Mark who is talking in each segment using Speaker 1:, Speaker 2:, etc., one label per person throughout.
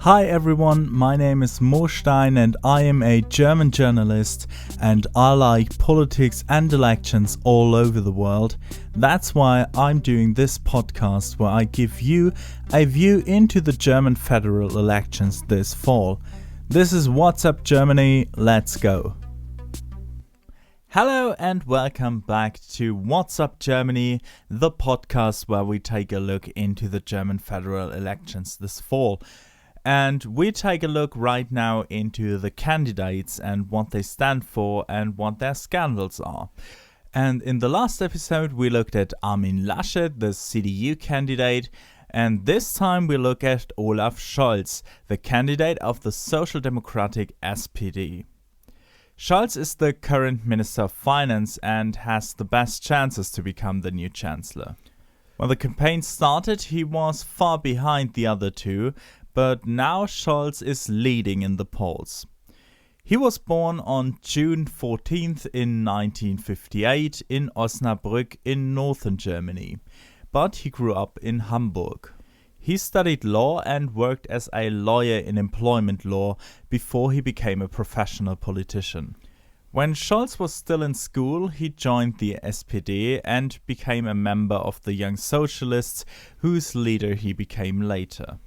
Speaker 1: Hi everyone, my name is Mo Stein and I am a German journalist and I like politics and elections all over the world. That's why I'm doing this podcast where I give you a view into the German federal elections this fall. This is What's Up Germany, let's go. Hello and welcome back to What's Up Germany, the podcast where we take a look into the German federal elections this fall. And we take a look right now into the candidates and what they stand for and what their scandals are. And in the last episode we looked at Armin Laschet, the CDU candidate, and this time we look at Olaf Scholz, the candidate of the Social Democratic SPD. Scholz is the current Minister of Finance and has the best chances to become the new chancellor. When the campaign started, he was far behind the other two, but now Scholz is leading in the polls. He was born on June 14th in 1958 in Osnabrück in northern Germany, but he grew up in Hamburg. He studied law and worked as a lawyer in employment law before he became a professional politician. When Scholz was still in school, he joined the SPD and became a member of the Young Socialists, whose leader he became later.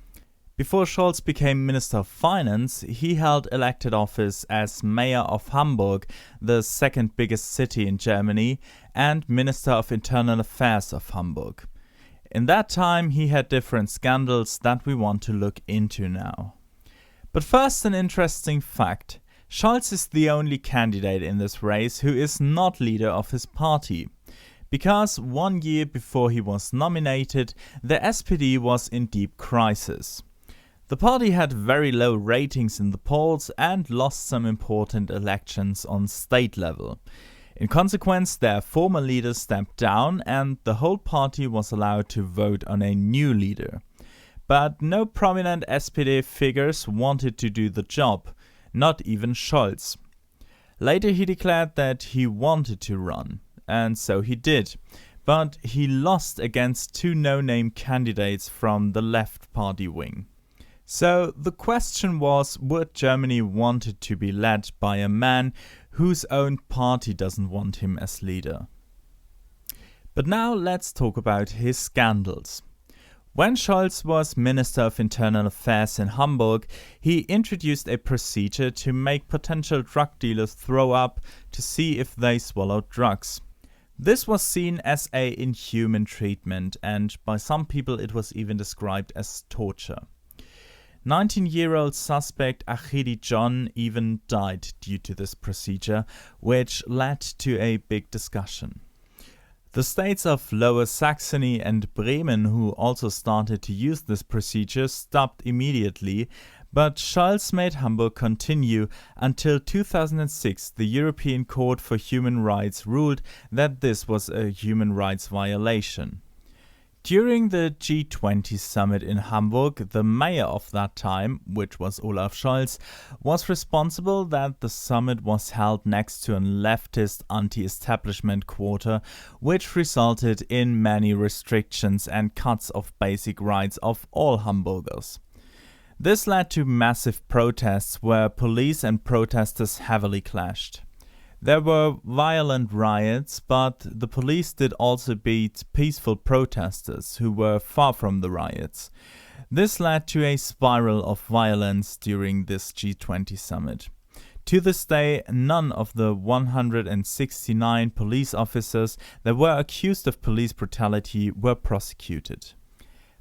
Speaker 1: Before Scholz became Minister of Finance, he held elected office as Mayor of Hamburg, the second biggest city in Germany, and Minister of Internal Affairs of Hamburg. In that time, he had different scandals that we want to look into now. But first, an interesting fact. Scholz is the only candidate in this race who is not leader of his party. Because 1 year before he was nominated, the SPD was in deep crisis. The party had very low ratings in the polls and lost some important elections on state level. In consequence, their former leader stepped down and the whole party was allowed to vote on a new leader. But no prominent SPD figures wanted to do the job, not even Scholz. Later he declared that he wanted to run, and so he did. But he lost against two no-name candidates from the left party wing. So the question was, would Germany want it to be led by a man whose own party doesn't want him as leader? But now let's talk about his scandals. When Scholz was Minister of Internal Affairs in Hamburg, he introduced a procedure to make potential drug dealers throw up to see if they swallowed drugs. This was seen as an inhuman treatment, and by some people it was even described as torture. 19-year-old suspect Achidi John even died due to this procedure, which led to a big discussion. The states of Lower Saxony and Bremen, who also started to use this procedure, stopped immediately, but Scholz made Hamburg continue until 2006 the European Court for Human Rights ruled that this was a human rights violation. During the G20 summit in Hamburg, the mayor of that time, which was Olaf Scholz, was responsible that the summit was held next to a leftist anti-establishment quarter, which resulted in many restrictions and cuts of basic rights of all Hamburgers. This led to massive protests where police and protesters heavily clashed. There were violent riots, but the police did also beat peaceful protesters who were far from the riots. This led to a spiral of violence during this G20 summit. To this day, none of the 169 police officers that were accused of police brutality were prosecuted.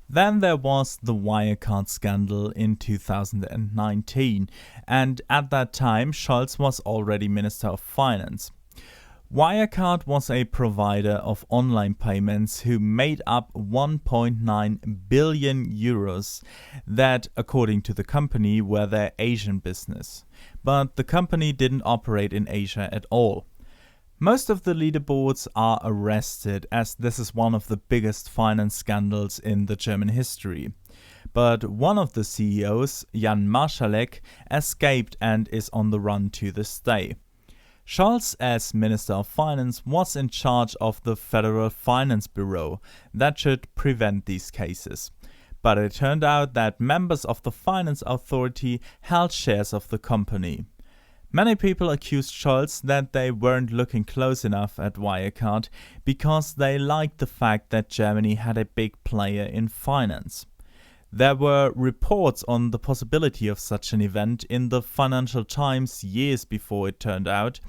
Speaker 1: Then there was the Wirecard Scandal in 2019, and at that time Scholz was already Minister of Finance. Wirecard was a provider of online payments who made up 1.9 billion euros that, according to the company, were their Asian business. But the company didn't operate in Asia at all. Most of the leaderboards are arrested, as this is one of the biggest finance scandals in the German history. But one of the CEOs, Jan Marschalek, escaped and is on the run to this day. Scholz, as Minister of Finance, was in charge of the Federal Finance Bureau that should prevent these cases. but it turned out that members of the finance authority held shares of the company. Many people accused Scholz that they weren't looking close enough at Wirecard because they liked the fact that Germany had a big player in finance. There were reports on the possibility of such an event in the Financial Times years before it turned out,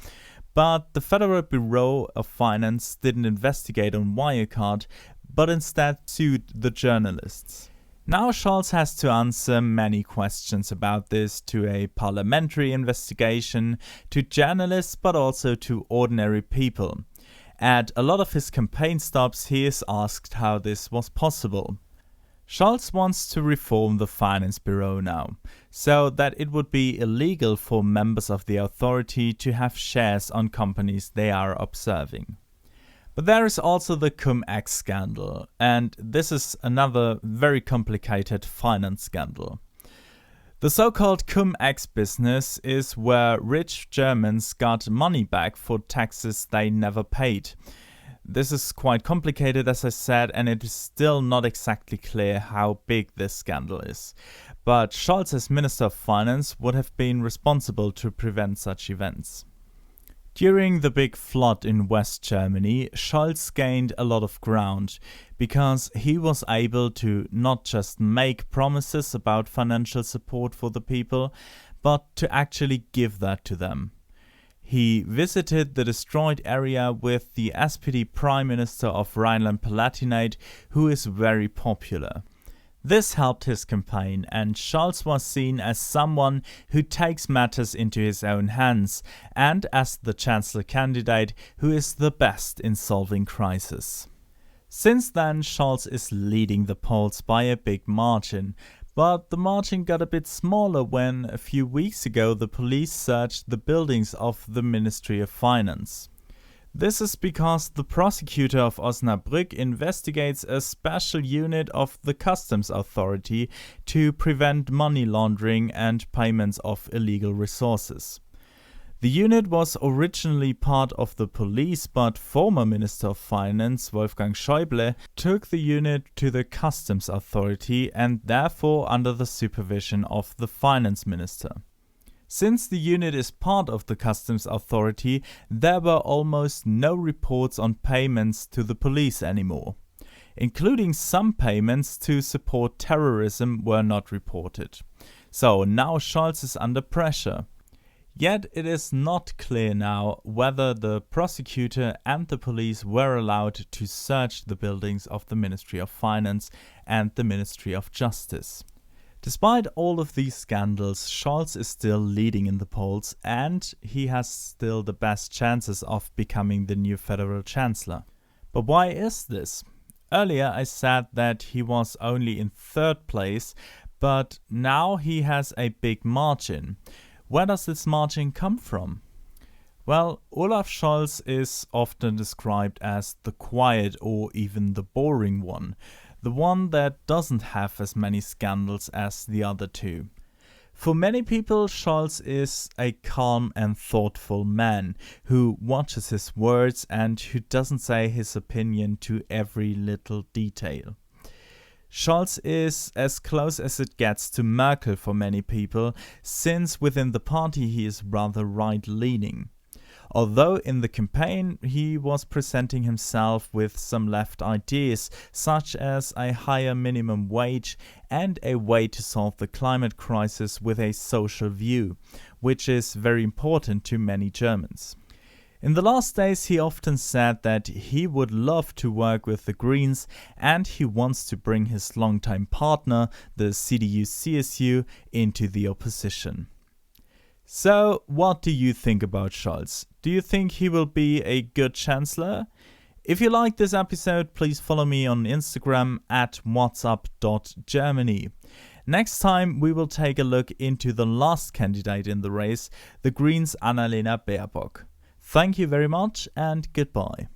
Speaker 1: but the Federal Bureau of Finance didn't investigate on Wirecard, but instead sued the journalists. Now Scholz has to answer many questions about this, to a parliamentary investigation, to journalists, but also to ordinary people. At a lot of his campaign stops, he is asked how this was possible. Scholz wants to reform the Finance Bureau now, so that it would be illegal for members of the authority to have shares on companies they are observing. But there is also the Kumx Scandal, and this is another very complicated finance scandal. The so-called Kumx business is where rich Germans got money back for taxes they never paid. This is quite complicated, as I said, and it is still not exactly clear how big this scandal is. But Scholz, as Minister of Finance, would have been responsible to prevent such events. During the big flood in West Germany, Scholz gained a lot of ground because he was able to not just make promises about financial support for the people, but to actually give that to them. He visited the destroyed area with the SPD Prime Minister of Rhineland-Palatinate, who is very popular. This helped his campaign, and Scholz was seen as someone who takes matters into his own hands and as the chancellor candidate who is the best in solving crises. Since then, Scholz is leading the polls by a big margin, but the margin got a bit smaller when a few weeks ago the police searched the buildings of the Ministry of Finance. This is because the prosecutor of Osnabrück investigates a special unit of the customs authority to prevent money laundering and payments of illegal resources. The unit was originally part of the police, but former Minister of Finance Wolfgang Schäuble took the unit to the customs authority and therefore under the supervision of the finance minister. Since the unit is part of the customs authority, there were almost no reports on payments to the police anymore. Including some payments to support terrorism were not reported. So now Scholz is under pressure. Yet it is not clear now whether the prosecutor and the police were allowed to search the buildings of the Ministry of Finance and the Ministry of Justice. Despite all of these scandals, Scholz is still leading in the polls and he has still the best chances of becoming the new federal chancellor. But why is this? Earlier I said that he was only in third place, but now he has a big margin. Where does this margin come from? Well, Olaf Scholz is often described as the quiet or even the boring one. The one that doesn't have as many scandals as the other two. For many people, Scholz is a calm and thoughtful man who watches his words and who doesn't say his opinion to every little detail. Scholz is as close as it gets to Merkel for many people, since within the party he is rather right-leaning. Although in the campaign he was presenting himself with some left ideas, such as a higher minimum wage and a way to solve the climate crisis with a social view, which is very important to many Germans. In the last days he often said that he would love to work with the Greens and he wants to bring his longtime partner, the CDU-CSU, into the opposition. So, what do you think about Scholz? Do you think he will be a good chancellor? If you liked this episode, please follow me on Instagram at whatsup.germany. Next time we will take a look into the last candidate in the race, the Greens' Annalena Baerbock. Thank you very much and goodbye.